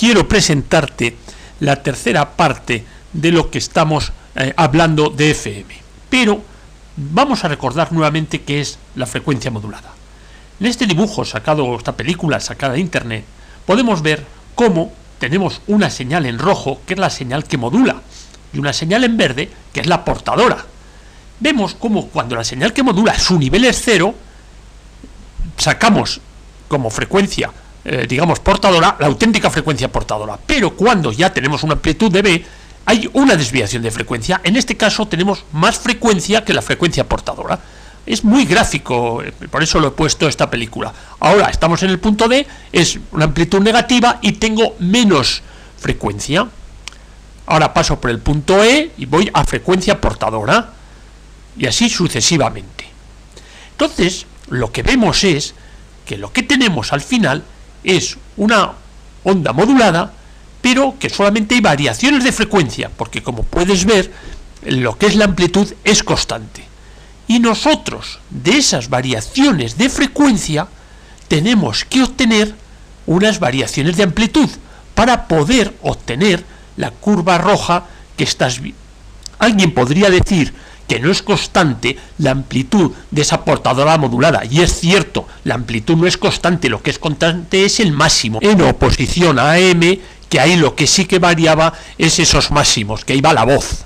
quiero presentarte la tercera parte de lo que estamos hablando de FM. Pero vamos a recordar nuevamente qué es la frecuencia modulada. En este dibujo sacado, esta película sacada de internet, podemos ver cómo tenemos una señal en rojo, que es la señal que modula, y una señal en verde, que es la portadora. Vemos cómo cuando la señal que modula su nivel es 0, sacamos como frecuencia, digamos, portadora, la auténtica frecuencia portadora. Pero cuando ya tenemos una amplitud de B, hay una desviación de frecuencia. En este caso tenemos más frecuencia que la frecuencia portadora. Es muy gráfico, por eso lo he puesto esta película. Ahora estamos en el punto D, es una amplitud negativa y tengo menos frecuencia. Ahora paso por el punto E y voy a frecuencia portadora, y así sucesivamente. Entonces, lo que vemos es que lo que tenemos al final es una onda modulada, pero que solamente hay variaciones de frecuencia, porque como puedes ver, lo que es la amplitud es constante. Y nosotros, de esas variaciones de frecuencia, tenemos que obtener unas variaciones de amplitud para poder obtener la curva roja que estás viendo. Alguien podría decir que no es constante la amplitud de esa portadora modulada, y es cierto, la amplitud no es constante, lo que es constante es el máximo, en oposición a AM, que ahí lo que sí que variaba es esos máximos, que ahí va la voz.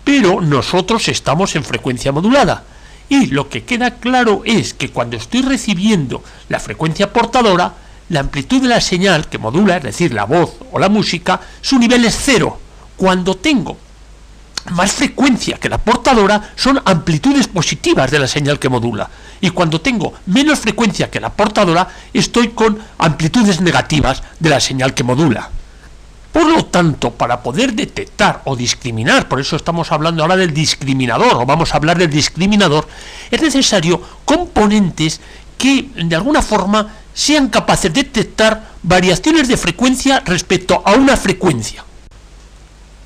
Pero nosotros estamos en frecuencia modulada, y lo que queda claro es que cuando estoy recibiendo la frecuencia portadora, la amplitud de la señal que modula, es decir, la voz o la música, su nivel es 0. Cuando tengo más frecuencia que la portadora, son amplitudes positivas de la señal que modula, y cuando tengo menos frecuencia que la portadora, estoy con amplitudes negativas de la señal que modula. Por lo tanto, para poder detectar o discriminar, por eso estamos hablando ahora del discriminador, o vamos a hablar del discriminador, es necesario componentes que de alguna forma sean capaces de detectar variaciones de frecuencia respecto a una frecuencia.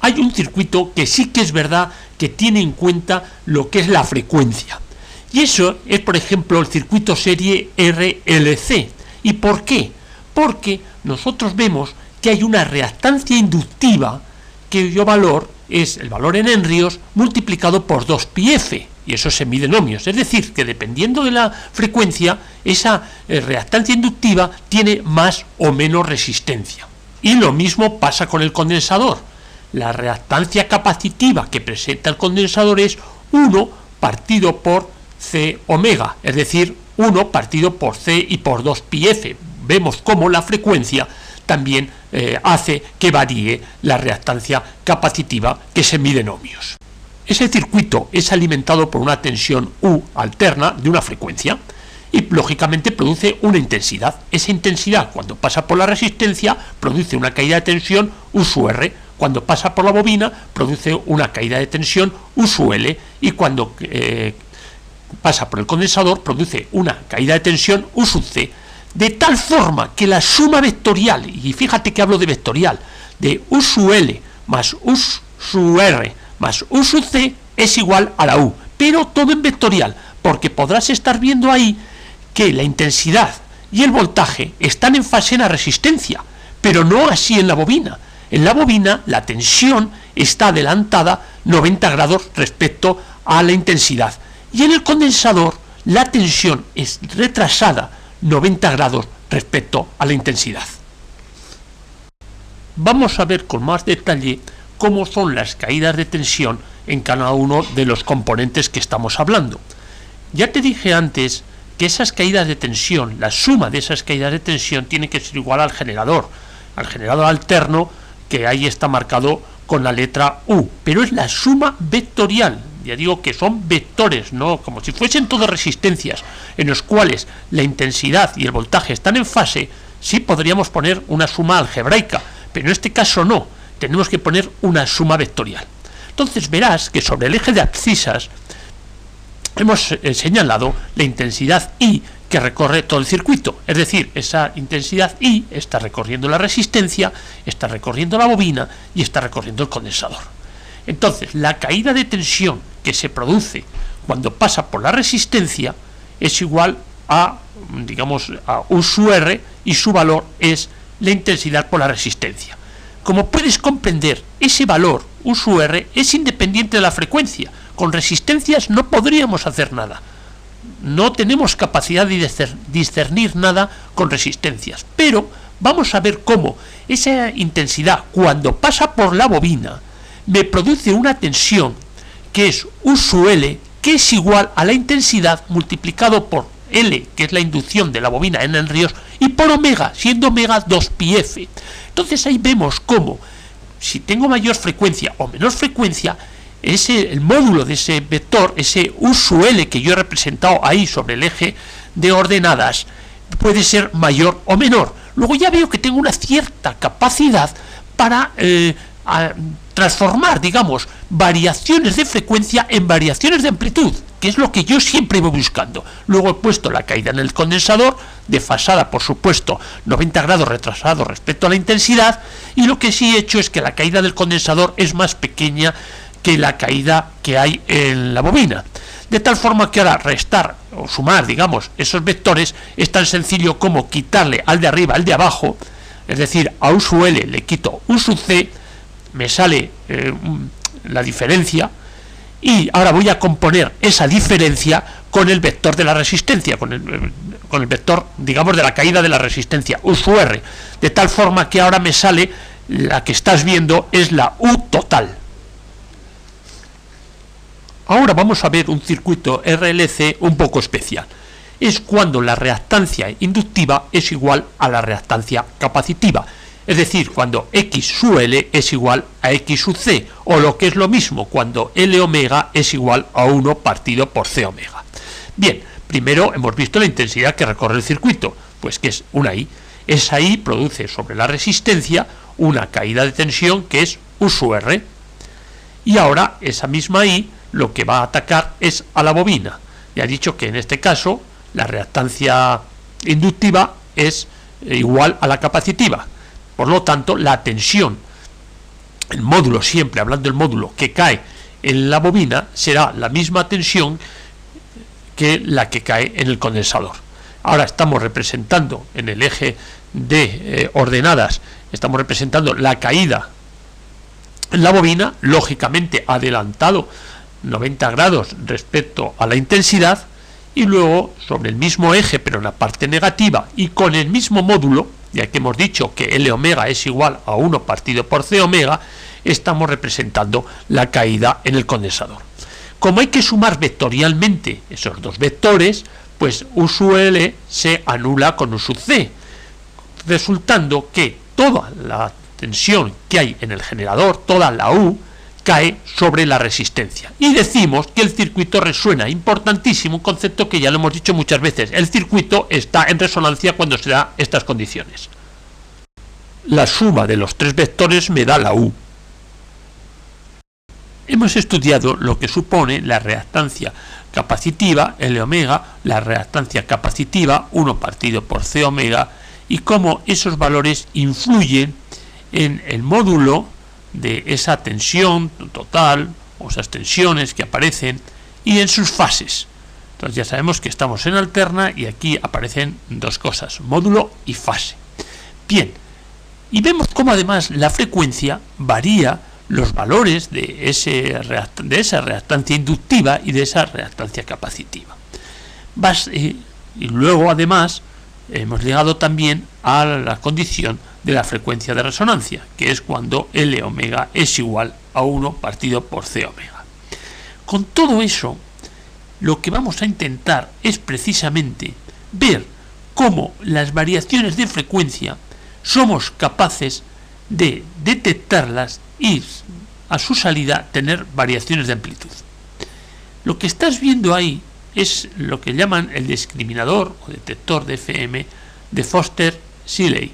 Hay un circuito que sí que es verdad que tiene en cuenta lo que es la frecuencia, y eso es, por ejemplo, el circuito serie RLC. ¿Y por qué? Porque nosotros vemos que hay una reactancia inductiva cuyo valor es el valor en henrios multiplicado por 2πf, y eso se mide en ohmios, es decir, que dependiendo de la frecuencia, esa reactancia inductiva tiene más o menos resistencia. Y lo mismo pasa con el condensador. La reactancia capacitiva que presenta el condensador es 1 partido por C omega, es decir, 1 partido por C y por 2πf. Vemos cómo la frecuencia también hace que varíe la reactancia capacitiva que se mide en ohmios. Ese circuito es alimentado por una tensión U alterna de una frecuencia y lógicamente produce una intensidad. Esa intensidad, cuando pasa por la resistencia, produce una caída de tensión U sub R. Cuando pasa por la bobina, produce una caída de tensión U sub L, y cuando pasa por el condensador, produce una caída de tensión U sub C, de tal forma que la suma vectorial, y fíjate que hablo de vectorial, de U sub L más U sub R más U sub C es igual a la U, pero todo en vectorial, porque podrás estar viendo ahí que la intensidad y el voltaje están en fase en la resistencia, pero no así en la bobina. En la bobina la tensión está adelantada 90 grados respecto a la intensidad, y en el condensador la tensión es retrasada 90 grados respecto a la intensidad. Vamos a ver con más detalle cómo son las caídas de tensión en cada uno de los componentes que estamos hablando. Ya te dije antes que esas caídas de tensión, la suma de esas caídas de tensión tiene que ser igual al generador alterno, que ahí está marcado con la letra U, pero es la suma vectorial. Ya digo que son vectores, no como si fuesen todas resistencias, en los cuales la intensidad y el voltaje están en fase. Sí podríamos poner una suma algebraica, pero en este caso no, tenemos que poner una suma vectorial. Entonces verás que sobre el eje de abscisas hemos señalado la intensidad I que recorre todo el circuito, es decir, esa intensidad I está recorriendo la resistencia, está recorriendo la bobina y está recorriendo el condensador. Entonces, la caída de tensión que se produce cuando pasa por la resistencia es igual a, digamos, a U sub R, y su valor es la intensidad por la resistencia. Como puedes comprender, ese valor, U sub R, es independiente de la frecuencia. Con resistencias no podríamos hacer nada. No tenemos capacidad de discernir nada con resistencias. Pero vamos a ver cómo esa intensidad, cuando pasa por la bobina, me produce una tensión que es U sub L, que es igual a la intensidad multiplicado por L, que es la inducción de la bobina en enríos, y por omega, siendo omega 2πf. Entonces ahí vemos cómo, si tengo mayor frecuencia o menor frecuencia, el módulo de ese vector, ese U sub L que yo he representado ahí sobre el eje de ordenadas, puede ser mayor o menor. Luego ya veo que tengo una cierta capacidad para transformar, digamos, variaciones de frecuencia en variaciones de amplitud, que es lo que yo siempre voy buscando. Luego he puesto la caída en el condensador, desfasada, por supuesto, 90 grados retrasado respecto a la intensidad, y lo que sí he hecho es que la caída del condensador es más pequeña que la caída que hay en la bobina. De tal forma que ahora restar o sumar, digamos, esos vectores es tan sencillo como quitarle al de arriba al de abajo, es decir, a U sub L le quito U sub C, me sale la diferencia, y ahora voy a componer esa diferencia con el vector de la resistencia, con el vector, digamos, de la caída de la resistencia, U sub R, de tal forma que ahora me sale, la que estás viendo es la U total. Ahora vamos a ver un circuito RLC un poco especial. Es cuando la reactancia inductiva es igual a la reactancia capacitiva. Es decir, cuando X sub L es igual a X sub C, o lo que es lo mismo, cuando L omega es igual a 1 partido por C omega. Bien, primero hemos visto la intensidad que recorre el circuito, pues que es una I. Esa I produce sobre la resistencia una caída de tensión que es U sub R. Y ahora esa misma I lo que va a atacar es a la bobina. Ya he dicho que en este caso la reactancia inductiva es igual a la capacitiva. Por lo tanto, la tensión, el módulo, siempre hablando del módulo que cae en la bobina, será la misma tensión que la que cae en el condensador. Ahora estamos representando en el eje de ordenadas, estamos representando la caída en la bobina, lógicamente adelantado 90 grados respecto a la intensidad, y luego sobre el mismo eje pero en la parte negativa y con el mismo módulo, ya que hemos dicho que L omega es igual a 1 partido por C omega, estamos representando la caída en el condensador. Como hay que sumar vectorialmente esos dos vectores, pues U sub L se anula con U sub C, resultando que toda la tensión que hay en el generador, toda la U, cae sobre la resistencia. Y decimos que el circuito resuena. Importantísimo, un concepto que ya lo hemos dicho muchas veces. El circuito está en resonancia cuando se da estas condiciones. La suma de los tres vectores me da la U. Hemos estudiado lo que supone la reactancia capacitiva, L omega, la reactancia capacitiva, 1 partido por C omega, y cómo esos valores influyen en el módulo de esa tensión total, o esas tensiones que aparecen, y en sus fases. Entonces ya sabemos que estamos en alterna y aquí aparecen dos cosas, módulo y fase. Bien, y vemos cómo además la frecuencia varía los valores de esa reactancia inductiva y de esa reactancia capacitiva. Y luego además hemos llegado también a la condición de la frecuencia de resonancia, que es cuando L omega es igual a 1 partido por C omega. Con todo eso, lo que vamos a intentar es precisamente ver cómo las variaciones de frecuencia somos capaces de detectarlas y a su salida tener variaciones de amplitud. Lo que estás viendo ahí es lo que llaman el discriminador o detector de FM de Foster-Seeley.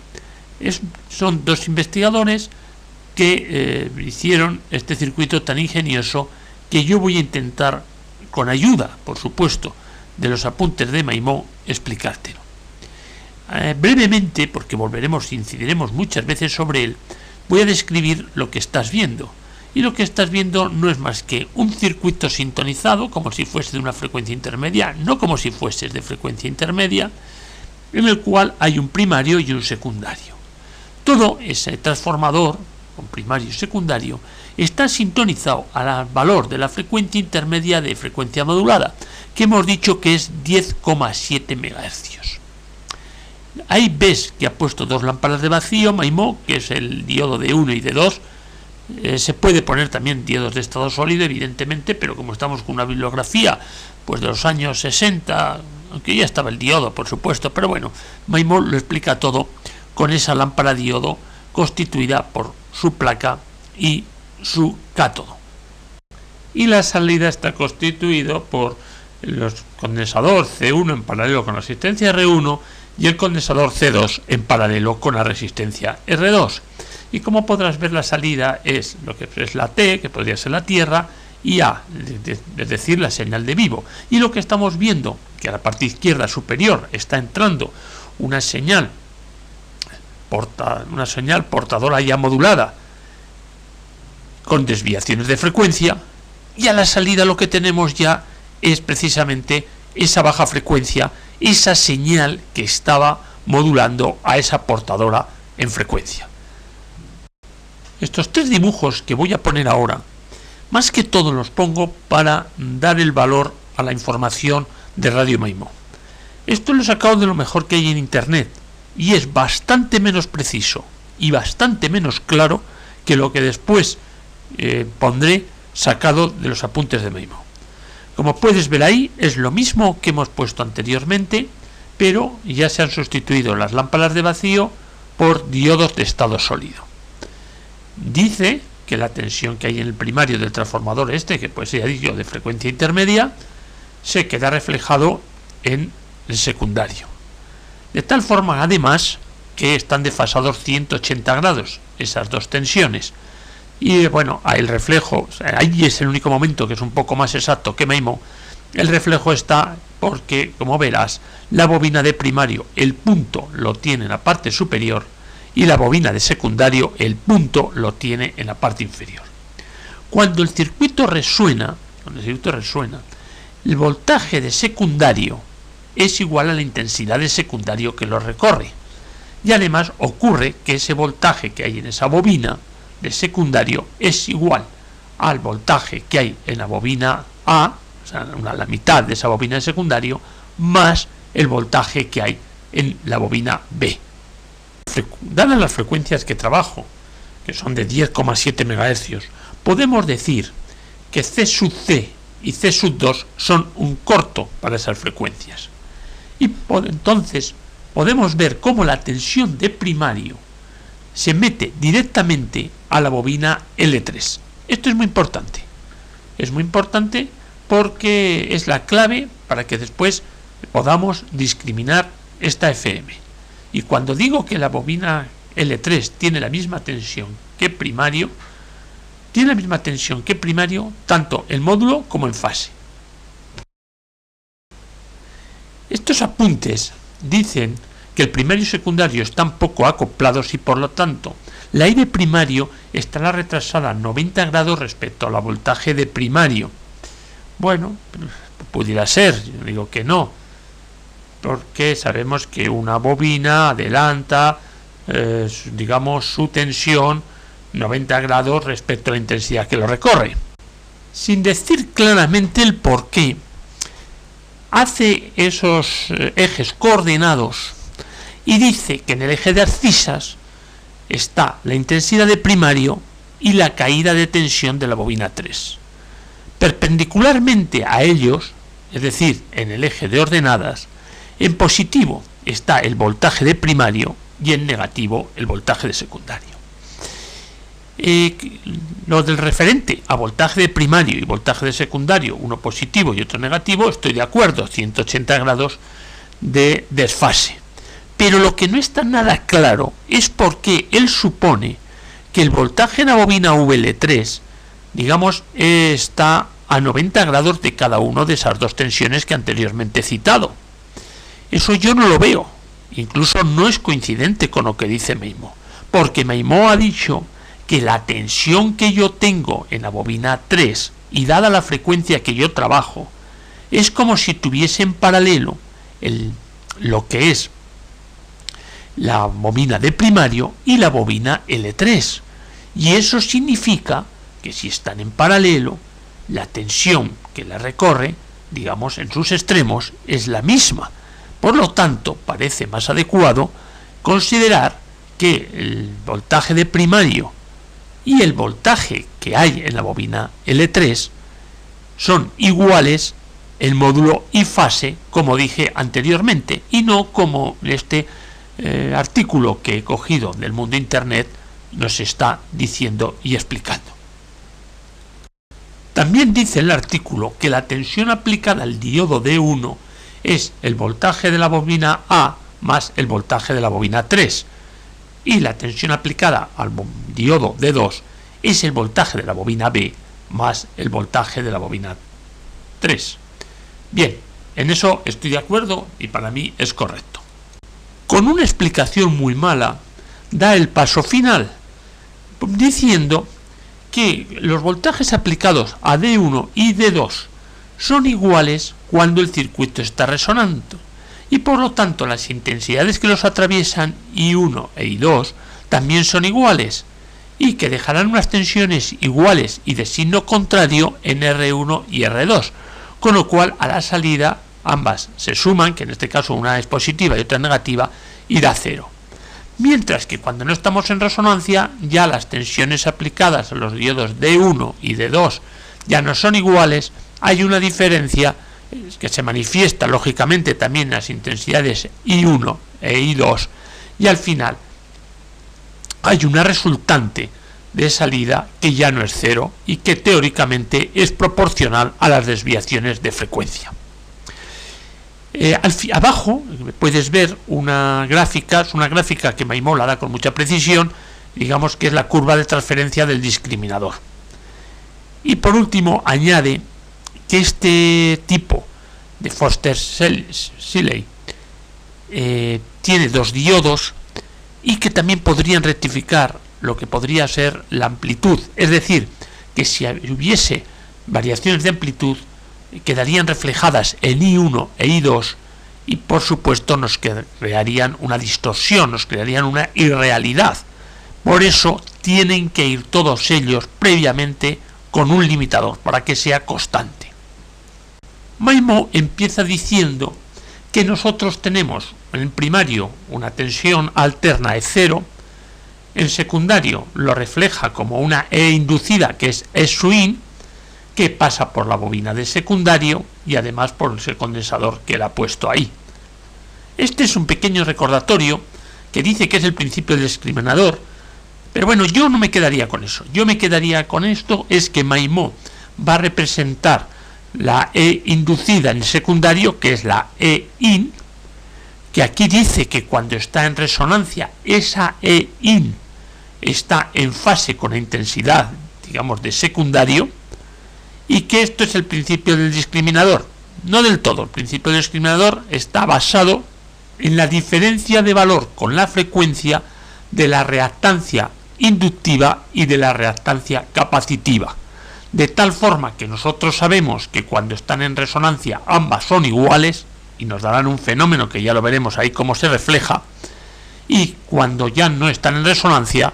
Son dos investigadores que hicieron este circuito tan ingenioso que yo voy a intentar, con ayuda, por supuesto, de los apuntes de Maimó, explicártelo. Brevemente, porque incidiremos muchas veces sobre él, voy a describir lo que estás viendo. Y lo que estás viendo no es más que un circuito sintonizado, como si fuese de una frecuencia intermedia, no como si fueses de frecuencia intermedia, en el cual hay un primario y un secundario. Todo ese transformador, con primario y secundario, está sintonizado al valor de la frecuencia intermedia de frecuencia modulada, que hemos dicho que es 10,7 MHz. Ahí ves que ha puesto dos lámparas de vacío, MAIMO, que es el diodo de 1 y de 2. Se puede poner también diodos de estado sólido, evidentemente, pero como estamos con una bibliografía pues de los años 60, aunque ya estaba el diodo, por supuesto, pero bueno, MAIMO lo explica todo con esa lámpara diodo constituida por su placa y su cátodo. Y la salida está constituido por el condensador C1 en paralelo con la resistencia R1 y el condensador C2 en paralelo con la resistencia R2. Y como podrás ver, la salida es lo que es la T, que podría ser la Tierra, y A, es decir, la señal de vivo. Y lo que estamos viendo, que a la parte izquierda superior está entrando una señal portadora ya modulada con desviaciones de frecuencia, y a la salida lo que tenemos ya es precisamente esa baja frecuencia, esa señal que estaba modulando a esa portadora en frecuencia. Estos tres dibujos que voy a poner ahora, más que todo los pongo para dar el valor a la información de Radio MAIMO. Esto lo he sacado de lo mejor que hay en Internet y es bastante menos preciso y bastante menos claro que lo que después pondré sacado de los apuntes de MAIMO. Como puedes ver ahí, es lo mismo que hemos puesto anteriormente, pero ya se han sustituido las lámparas de vacío por diodos de estado sólido. Dice que la tensión que hay en el primario del transformador que puede ser dicho de frecuencia intermedia, se queda reflejado en el secundario. De tal forma, además, que están desfasados 180 grados esas dos tensiones. Y bueno, el reflejo, ahí es el único momento que es un poco más exacto que MAIMO. El reflejo está porque, como verás, la bobina de primario, el punto lo tiene en la parte superior y la bobina de secundario, el punto lo tiene en la parte inferior. Cuando el circuito resuena, el voltaje de secundario es igual a la intensidad de secundario que lo recorre. Y además ocurre que ese voltaje que hay en esa bobina de secundario es igual al voltaje que hay en la bobina A, o sea, la mitad de esa bobina de secundario, más el voltaje que hay en la bobina B. Dadas las frecuencias que trabajo, que son de 10,7 MHz, podemos decir que C sub C y C sub 2 son un corto para esas frecuencias. Y entonces podemos ver cómo la tensión de primario se mete directamente a la bobina L3. Esto es muy importante. Es muy importante porque es la clave para que después podamos discriminar esta FM. Y cuando digo que la bobina L3 tiene la misma tensión que primario, tanto en módulo como en fase. Estos apuntes dicen que el primario y secundario están poco acoplados y por lo tanto la I de primario estará retrasada 90 grados respecto a la voltaje de primario. Bueno, pudiera ser, yo digo que no, porque sabemos que una bobina adelanta, digamos, su tensión 90 grados respecto a la intensidad que lo recorre. Sin decir claramente el por qué, hace esos ejes coordenados y dice que en el eje de abscisas está la intensidad de primario y la caída de tensión de la bobina 3. Perpendicularmente a ellos, es decir, en el eje de ordenadas, en positivo está el voltaje de primario y en negativo el voltaje de secundario. Lo del referente a voltaje de primario y voltaje de secundario, uno positivo y otro negativo, estoy de acuerdo, 180 grados de desfase. Pero lo que no está nada claro es por qué él supone que el voltaje en la bobina VL3, digamos, está a 90 grados de cada una de esas dos tensiones que anteriormente he citado. Eso yo no lo veo, incluso no es coincidente con lo que dice MAIMO, porque MAIMO ha dicho que la tensión que yo tengo en la bobina 3 y dada la frecuencia que yo trabajo, es como si tuviese en paralelo lo que es la bobina de primario y la bobina L3. Y eso significa que si están en paralelo, la tensión que la recorre, digamos, en sus extremos, es la misma. Por lo tanto, parece más adecuado considerar que el voltaje de primario y el voltaje que hay en la bobina L3 son iguales en módulo y fase, como dije anteriormente, y no como este artículo que he cogido del mundo internet nos está diciendo y explicando. También dice el artículo que la tensión aplicada al diodo D1 es el voltaje de la bobina A más el voltaje de la bobina 3, y la tensión aplicada al diodo D2 es el voltaje de la bobina B más el voltaje de la bobina 3. Bien, en eso estoy de acuerdo y para mí es correcto. Con una explicación muy mala, da el paso final, diciendo que los voltajes aplicados a D1 y D2 son iguales cuando el circuito está resonando, y por lo tanto las intensidades que los atraviesan I1 e I2 también son iguales, y que dejarán unas tensiones iguales y de signo contrario en R1 y R2, con lo cual a la salida ambas se suman, que en este caso una es positiva y otra negativa, y da cero. Mientras que cuando no estamos en resonancia, ya las tensiones aplicadas a los diodos D1 y D2 ya no son iguales, hay una diferencia que se manifiesta lógicamente también en las intensidades I1 e I2, y al final hay una resultante de salida que ya no es cero y que teóricamente es proporcional a las desviaciones de frecuencia. Abajo puedes ver una gráfica, es una gráfica que Maimó la da con mucha precisión, digamos que es la curva de transferencia del discriminador. Y por último añade que este tipo de Foster-Seeley tiene dos diodos y que también podrían rectificar lo que podría ser la amplitud, es decir, que si hubiese variaciones de amplitud quedarían reflejadas en I1 e I2 y por supuesto nos crearían una distorsión, nos crearían una irrealidad. Por eso tienen que ir todos ellos previamente con un limitador para que sea constante. Maimó empieza diciendo que nosotros tenemos en primario una tensión alterna E0, en secundario lo refleja como una E inducida que es E swing, que pasa por la bobina de secundario y además por ese condensador que él ha puesto ahí. Este es un pequeño recordatorio que dice que es el principio del discriminador, pero bueno, yo no me quedaría con eso. Yo me quedaría con esto, es que Maimó va a representar la E inducida en secundario, que es la E in, que aquí dice que cuando está en resonancia, esa E in está en fase con la intensidad, digamos, de secundario, y que esto es el principio del discriminador. No del todo, el principio del discriminador está basado en la diferencia de valor con la frecuencia de la reactancia inductiva y de la reactancia capacitiva, de tal forma que nosotros sabemos que cuando están en resonancia ambas son iguales y nos darán un fenómeno que ya lo veremos ahí cómo se refleja, y cuando ya no están en resonancia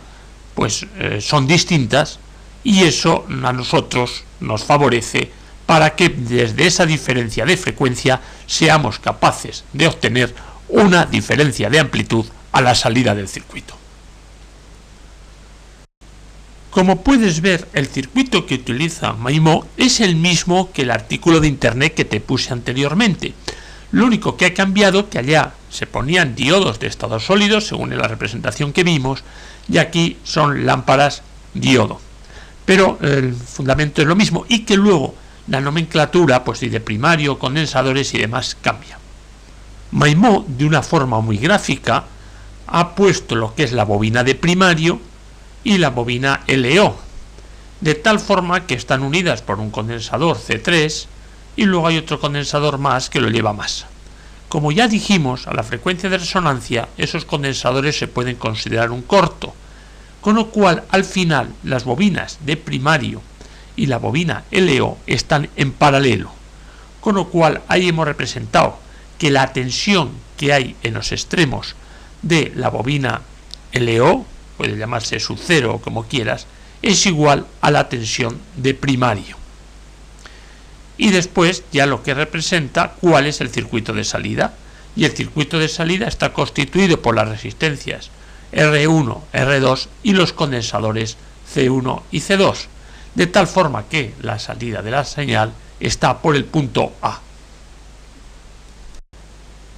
pues son distintas, y eso a nosotros nos favorece para que desde esa diferencia de frecuencia seamos capaces de obtener una diferencia de amplitud a la salida del circuito. Como puedes ver, el circuito que utiliza Maimó es el mismo que el artículo de internet que te puse anteriormente. Lo único que ha cambiado que allá se ponían diodos de estado sólido según la representación que vimos, y aquí son lámparas diodo. Pero el fundamento es lo mismo, y que luego la nomenclatura pues de primario, condensadores y demás cambia. Maimó, de una forma muy gráfica, ha puesto lo que es la bobina de primario y la bobina LO, de tal forma que están unidas por un condensador C3 y luego hay otro condensador más que lo lleva más. Como ya dijimos, a la frecuencia de resonancia esos condensadores se pueden considerar un corto, con lo cual al final las bobinas de primario y la bobina LO están en paralelo, con lo cual ahí hemos representado que la tensión que hay en los extremos de la bobina LO, puede llamarse sub 0 o como quieras, es igual a la tensión de primario. Y después ya lo que representa cuál es el circuito de salida. Y el circuito de salida está constituido por las resistencias R1, R2 y los condensadores C1 y C2, de tal forma que la salida de la señal está por el punto A.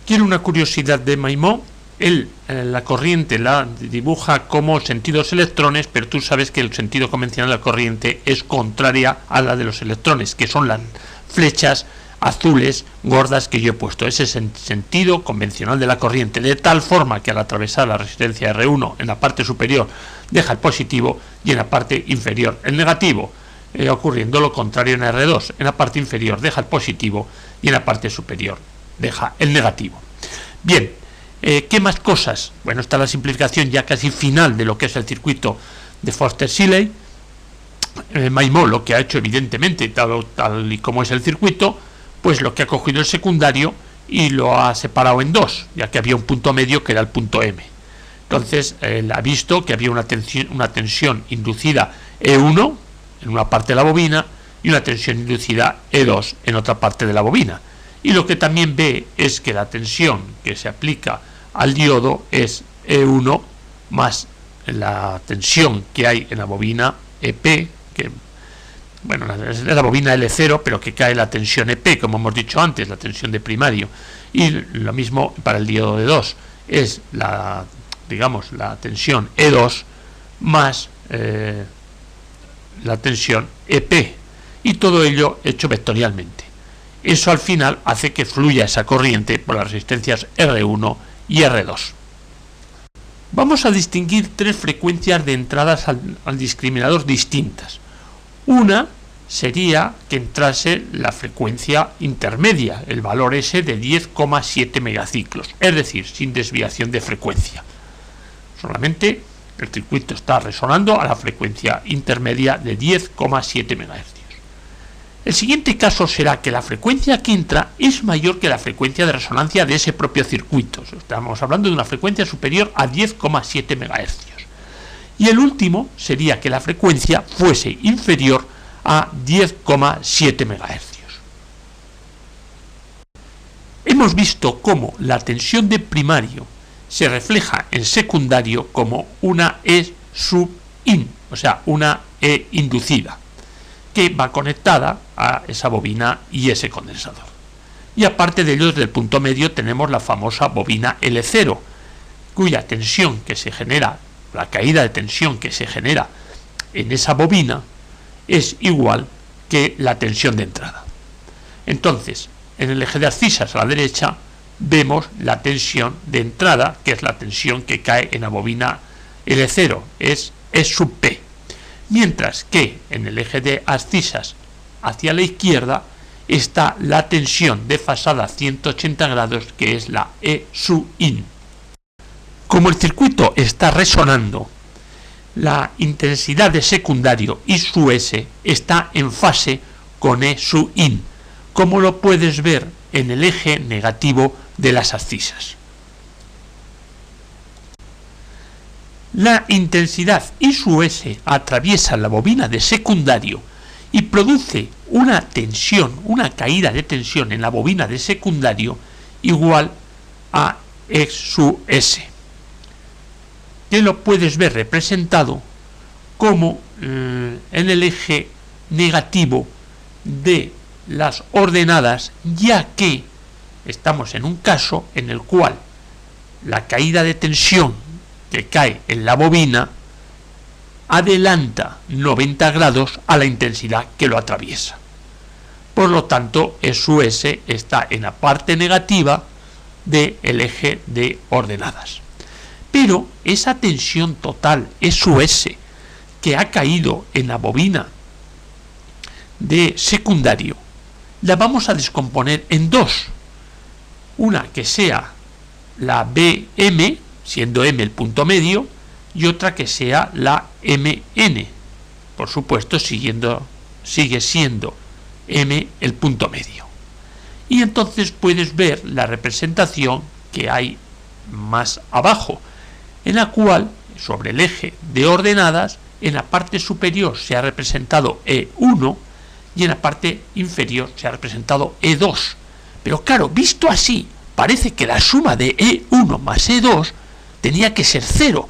Quiero una curiosidad de Maimó. Él la corriente la dibuja como sentidos electrones, pero tú sabes que el sentido convencional de la corriente es contraria a la de los electrones, que son las flechas azules gordas que yo he puesto. Ese es el sentido convencional de la corriente, de tal forma que al atravesar la resistencia R1 en la parte superior deja el positivo y en la parte inferior el negativo, ocurriendo lo contrario en R2, en la parte inferior deja el positivo y en la parte superior deja el negativo. Bien, ¿qué más cosas? Bueno, está la simplificación ya casi final de lo que es el circuito de Foster-Seeley. Maimó lo que ha hecho, evidentemente, tal y como es el circuito, pues lo que ha cogido el secundario y lo ha separado en dos, ya que había un punto medio que era el punto M. Entonces, él ha visto que había una tensión inducida E1 en una parte de la bobina y una tensión inducida E2 en otra parte de la bobina. Y lo que también ve es que la tensión que se aplica al diodo es E1 más la tensión que hay en la bobina EP, que bueno, es la bobina L0, pero que cae la tensión EP, como hemos dicho antes, la tensión de primario. Y lo mismo para el diodo de 2, es la, digamos, la tensión E2 más la tensión EP, y todo ello hecho vectorialmente. Eso al final hace que fluya esa corriente por las resistencias R1 y R2. Vamos a distinguir tres frecuencias de entradas al discriminador distintas. Una sería que entrase la frecuencia intermedia, el valor S de 10,7 megaciclos, es decir, sin desviación de frecuencia. Solamente el circuito está resonando a la frecuencia intermedia de 10,7 MHz. El siguiente caso será que la frecuencia que entra es mayor que la frecuencia de resonancia de ese propio circuito. Estamos hablando de una frecuencia superior a 10,7 MHz. Y el último sería que la frecuencia fuese inferior a 10,7 MHz. Hemos visto cómo la tensión de primario se refleja en secundario como una E sub in, o sea, una E inducida, que va conectada a esa bobina y ese condensador. Y aparte de ello, desde el punto medio tenemos la famosa bobina L0, cuya tensión que se genera, la caída de tensión que se genera en esa bobina, es igual que la tensión de entrada. Entonces, en el eje de abscisas a la derecha vemos la tensión de entrada, que es la tensión que cae en la bobina L0, es E sub P. Mientras que en el eje de abscisas hacia la izquierda está la tensión desfasada a 180 grados, que es la E sub in. Como el circuito está resonando, la intensidad de secundario I sub S está en fase con E sub in, como lo puedes ver en el eje negativo de las abscisas. La intensidad I sub S atraviesa la bobina de secundario y produce una tensión, una caída de tensión en la bobina de secundario igual a E sub S, que lo puedes ver representado como en el eje negativo de las ordenadas, ya que estamos en un caso en el cual la caída de tensión que cae en la bobina adelanta 90 grados a la intensidad que lo atraviesa. Por lo tanto, E sub S está en la parte negativa del eje de ordenadas. Pero esa tensión total E sub S que ha caído en la bobina de secundario, la vamos a descomponer en dos. Una que sea la BM, siendo M el punto medio, y otra que sea la MN. Por supuesto, sigue siendo M el punto medio. Y entonces puedes ver la representación que hay más abajo, en la cual, sobre el eje de ordenadas, en la parte superior se ha representado E1 y en la parte inferior se ha representado E2. Pero claro, visto así, parece que la suma de E1 más E2 tenía que ser 0,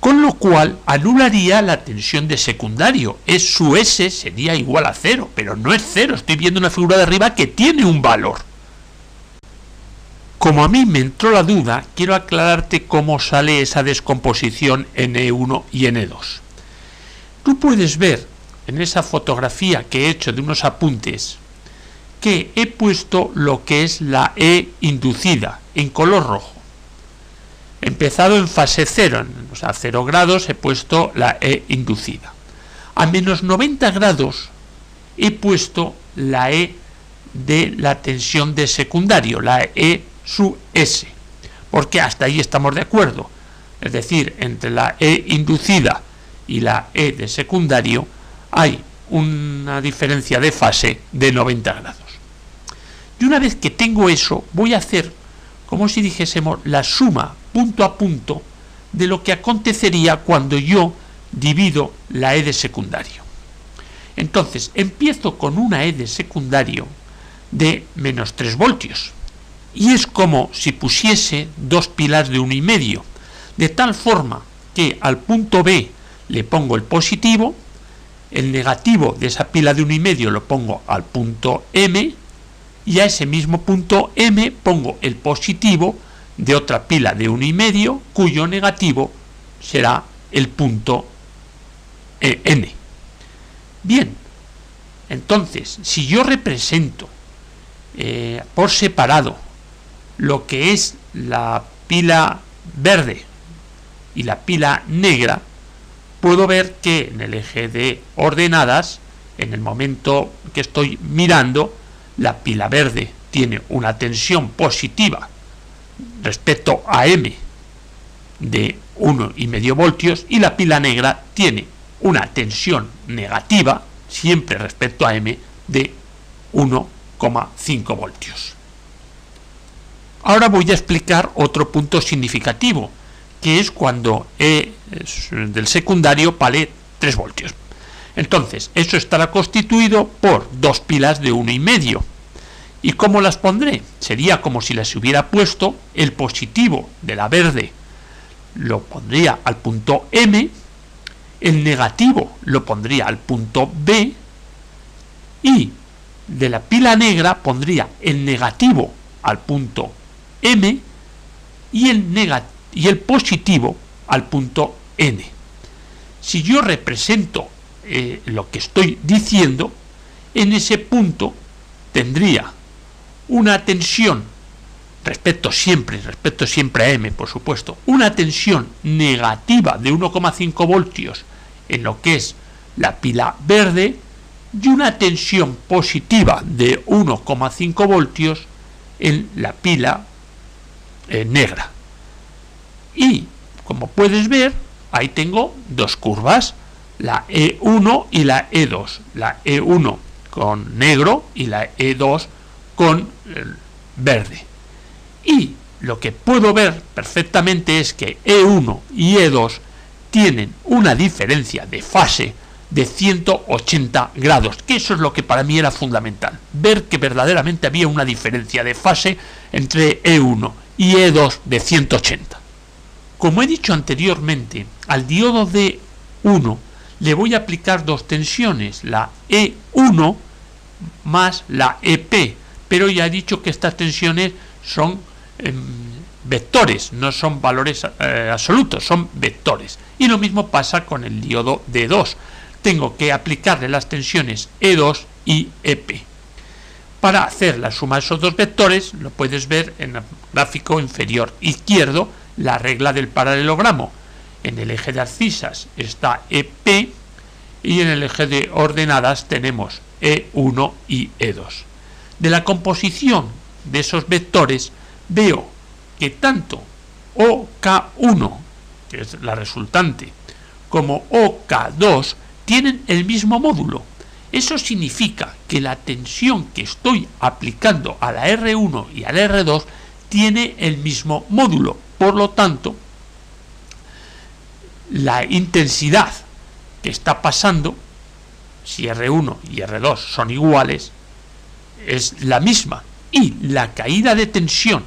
con lo cual anularía la tensión de secundario. Su S sería igual a 0, pero no es 0, estoy viendo una figura de arriba que tiene un valor. Como a mí me entró la duda, quiero aclararte cómo sale esa descomposición en E1 y en E2. Tú puedes ver en esa fotografía que he hecho de unos apuntes que he puesto lo que es la E inducida en color rojo. He empezado en fase 0, o sea, 0 grados he puesto la E inducida. A menos 90 grados he puesto la E de la tensión de secundario, la E sub S, porque hasta ahí estamos de acuerdo. Es decir, entre la E inducida y la E de secundario hay una diferencia de fase de 90 grados. Y una vez que tengo eso, voy a hacer, como si dijésemos, la suma punto a punto de lo que acontecería cuando yo divido la E de secundario. Entonces, empiezo con una E de secundario de menos 3 voltios. Y es como si pusiese dos pilas de 1,5, de tal forma que al punto B le pongo el positivo, el negativo de esa pila de 1,5 lo pongo al punto M, y a ese mismo punto M pongo el positivo de otra pila de 1,5, cuyo negativo será el punto N. Bien, entonces, si yo represento por separado lo que es la pila verde y la pila negra, puedo ver que en el eje de ordenadas, en el momento que estoy mirando, la pila verde tiene una tensión positiva respecto a M de 1,5 voltios y la pila negra tiene una tensión negativa siempre respecto a M de 1,5 voltios. Ahora voy a explicar otro punto significativo, que es cuando E del secundario vale 3 voltios. Entonces, eso estará constituido por dos pilas de 1,5. ¿Y cómo las pondré? Sería como si las hubiera puesto el positivo de la verde, lo pondría al punto M, el negativo lo pondría al punto B, y de la pila negra pondría el negativo al punto M y el positivo al punto N. Si yo represento lo que estoy diciendo, en ese punto tendría una tensión respecto siempre a M, por supuesto, una tensión negativa de 1,5 voltios en lo que es la pila verde y una tensión positiva de 1,5 voltios en la pila negra. Y como puedes ver, ahí tengo dos curvas, la E1 y la E2, la E1 con negro y la E2 con verde. Y lo que puedo ver perfectamente es que E1 y E2 tienen una diferencia de fase de 180 grados, que eso es lo que para mí era fundamental, ver que verdaderamente había una diferencia de fase entre E1 y E2 de 180. Como he dicho anteriormente, al diodo D1 le voy a aplicar dos tensiones, la E1 más la EP, pero ya he dicho que estas tensiones son vectores, no son valores absolutos, son vectores. Y lo mismo pasa con el diodo D2. Tengo que aplicarle las tensiones E2 y EP. Para hacer la suma de esos dos vectores, lo puedes ver en el gráfico inferior izquierdo, la regla del paralelogramo. En el eje de abscisas está EP y en el eje de ordenadas tenemos E1 y E2. De la composición de esos vectores veo que tanto OK1, que es la resultante, como OK2 tienen el mismo módulo. Eso significa que la tensión que estoy aplicando a la R1 y a la R2 tiene el mismo módulo. por lo tanto, la intensidad que está pasando, si R1 y R2 son iguales, es la misma, y la caída de tensión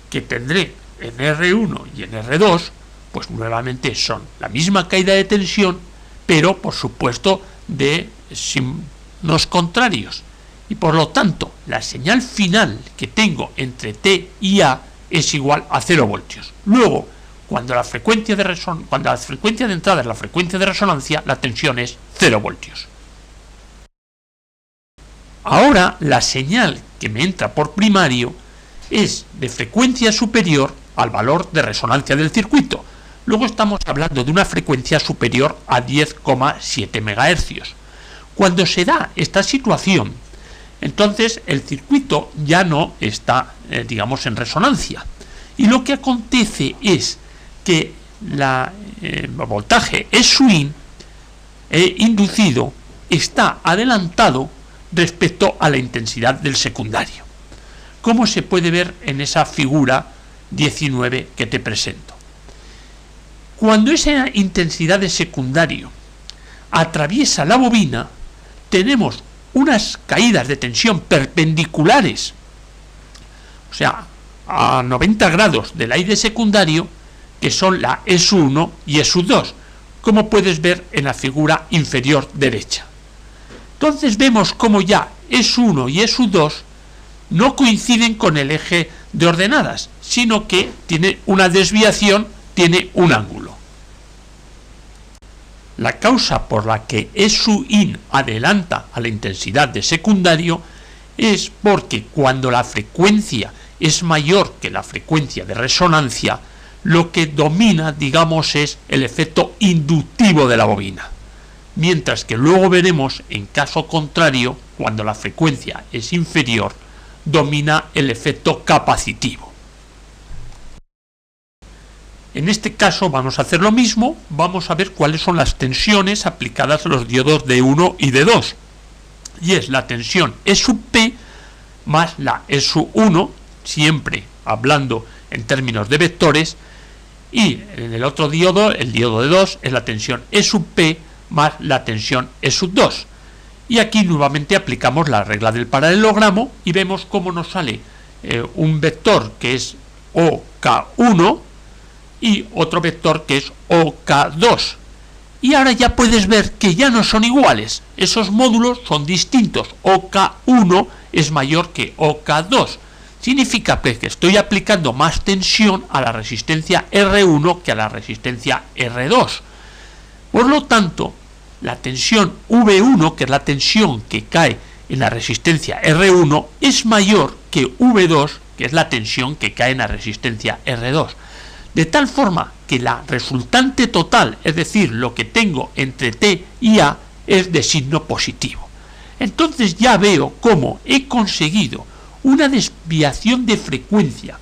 que tendré en R1 y en R2, pues nuevamente son la misma caída de tensión, pero por supuesto de signos contrarios, y por lo tanto la señal final que tengo entre T y A es igual a 0 voltios. Luego, cuando la frecuencia de entrada es la frecuencia de resonancia, la tensión es 0 voltios. Ahora la señal que me entra por primario es de frecuencia superior al valor de resonancia del circuito. Luego estamos hablando de una frecuencia superior a 10,7 MHz. Cuando se da esta situación, entonces el circuito ya no está, digamos, en resonancia. Y lo que acontece es que el voltaje swing inducido está adelantado respecto a la intensidad del secundario, como se puede ver en esa figura 19 que te presento. Cuando esa intensidad de secundario atraviesa la bobina, tenemos unas caídas de tensión perpendiculares, o sea, a 90 grados del aire secundario, que son la S1 y S2, como puedes ver en la figura inferior derecha. Entonces vemos como ya S1 y S2 no coinciden con el eje de ordenadas, sino que tiene una desviación, tiene un ángulo. La causa por la que S1 adelanta a la intensidad de secundario es porque cuando la frecuencia es mayor que la frecuencia de resonancia, lo que domina, digamos, es el efecto inductivo de la bobina. Mientras que luego veremos, en caso contrario, cuando la frecuencia es inferior, domina el efecto capacitivo. En este caso vamos a hacer lo mismo, vamos a ver cuáles son las tensiones aplicadas a los diodos de 1 y de 2. Y es la tensión E sub P más la E sub 1, siempre hablando en términos de vectores, y en el otro diodo, el diodo de 2, es la tensión E sub P más la tensión E sub 2. Y aquí nuevamente aplicamos la regla del paralelogramo y vemos cómo nos sale un vector que es OK1 y otro vector que es OK2. Y ahora ya puedes ver que ya no son iguales, esos módulos son distintos. OK1 es mayor que OK2. Significa que estoy aplicando más tensión a la resistencia R1 que a la resistencia R2. Por lo tanto, la tensión V1, que es la tensión que cae en la resistencia R1, es mayor que V2, que es la tensión que cae en la resistencia R2. De tal forma que la resultante total, es decir, lo que tengo entre T y A, es de signo positivo. Entonces ya veo cómo he conseguido una desviación de frecuencia,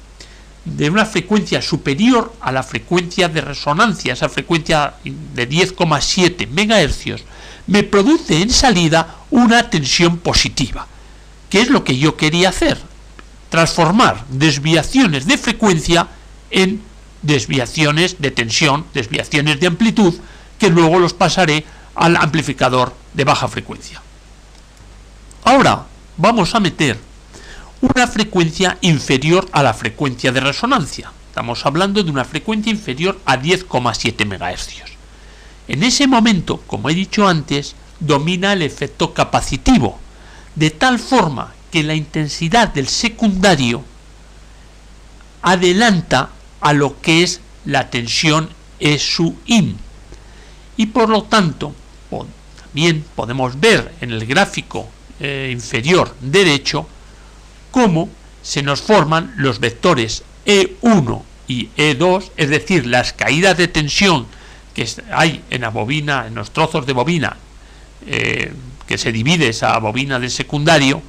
de una frecuencia superior a la frecuencia de resonancia, esa frecuencia de 10,7 MHz, me produce en salida una tensión positiva. ¿Qué es lo que yo quería hacer? Transformar desviaciones de frecuencia en desviaciones de tensión, desviaciones de amplitud, que luego los pasaré al amplificador de baja frecuencia. Ahora vamos a meter una frecuencia inferior a la frecuencia de resonancia. Estamos hablando de una frecuencia inferior a 10,7 MHz. En ese momento, como he dicho antes, domina el efecto capacitivo, de tal forma que la intensidad del secundario adelanta a lo que es la tensión E sub in. Y por lo tanto, también podemos ver en el gráfico inferior derecho cómo se nos forman los vectores E1 y E2, es decir, las caídas de tensión que hay en la bobina, en los trozos de bobina, que se divide esa bobina del secundario,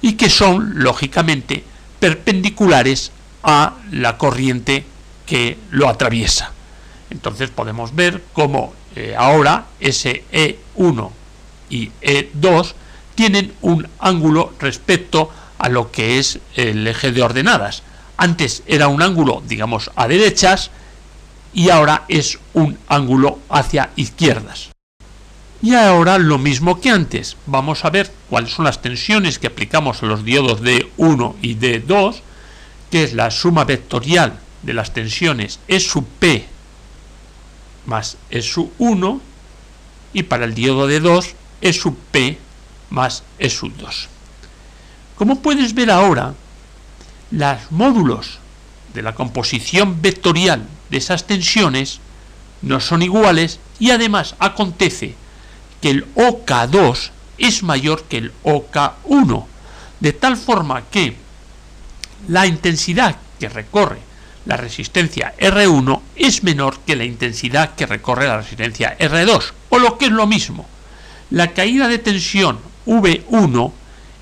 y que son, lógicamente, perpendiculares a la corriente que lo atraviesa. Entonces podemos ver cómo ahora ese E1 y E2 tienen un ángulo respecto a lo que es el eje de ordenadas. Antes era un ángulo, digamos, a derechas y ahora es un ángulo hacia izquierdas. Y ahora lo mismo que antes. Vamos a ver cuáles son las tensiones que aplicamos a los diodos D1 y D2, que es la suma vectorial de las tensiones E sub P más E sub 1, y para el diodo D2 E sub P más E sub 2. Como puedes ver ahora, los módulos de la composición vectorial de esas tensiones no son iguales, y además acontece que el OK2 es mayor que el OK1, de tal forma que la intensidad que recorre la resistencia R1 es menor que la intensidad que recorre la resistencia R2, o lo que es lo mismo, la caída de tensión V1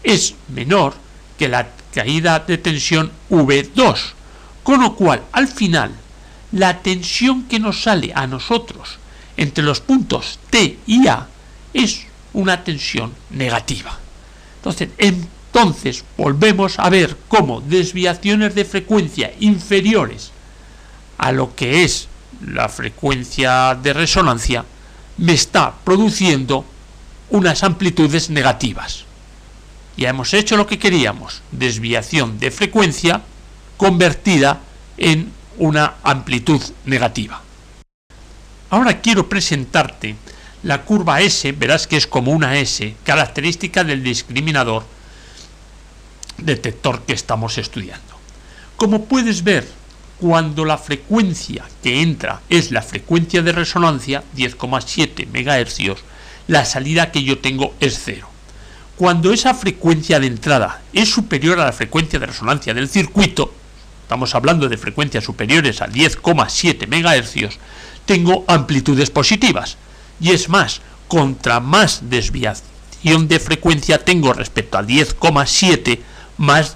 es menor que la caída de tensión V2, con lo cual al final la tensión que nos sale a nosotros entre los puntos T y A es una tensión negativa. Entonces volvemos a ver cómo desviaciones de frecuencia inferiores a lo que es la frecuencia de resonancia me está produciendo unas amplitudes negativas. Ya hemos hecho lo que queríamos, desviación de frecuencia convertida en una amplitud negativa. Ahora quiero presentarte la curva S, verás que es como una S, característica del discriminador detector que estamos estudiando. Como puedes ver, cuando la frecuencia que entra es la frecuencia de resonancia, 10,7 MHz, la salida que yo tengo es 0. Cuando esa frecuencia de entrada es superior a la frecuencia de resonancia del circuito, estamos hablando de frecuencias superiores a 10,7 MHz, tengo amplitudes positivas. Y es más, contra más desviación de frecuencia tengo respecto al 10,7, más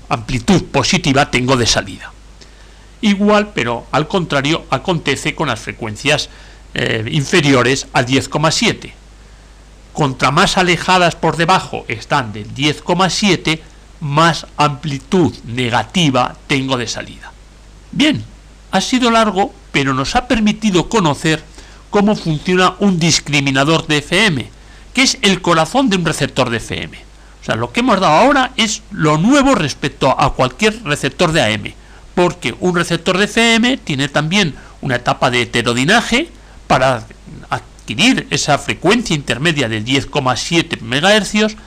amplitud positiva tengo de salida. Igual, pero al contrario, acontece con las frecuencias inferiores a 10,7. Contra más alejadas por debajo están del 10,7, más amplitud negativa tengo de salida. Bien, ha sido largo, pero nos ha permitido conocer cómo funciona un discriminador de FM, que es el corazón de un receptor de FM. O sea, lo que hemos dado ahora es lo nuevo respecto a cualquier receptor de AM, porque un receptor de FM tiene también una etapa de heterodinaje para adquirir esa frecuencia intermedia de 10,7 MHz,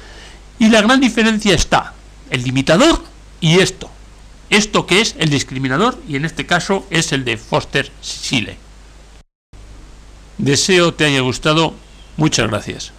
y la gran diferencia está el limitador y esto que es el discriminador, y en este caso es el de Foster-Schiele. Deseo te haya gustado. Muchas gracias.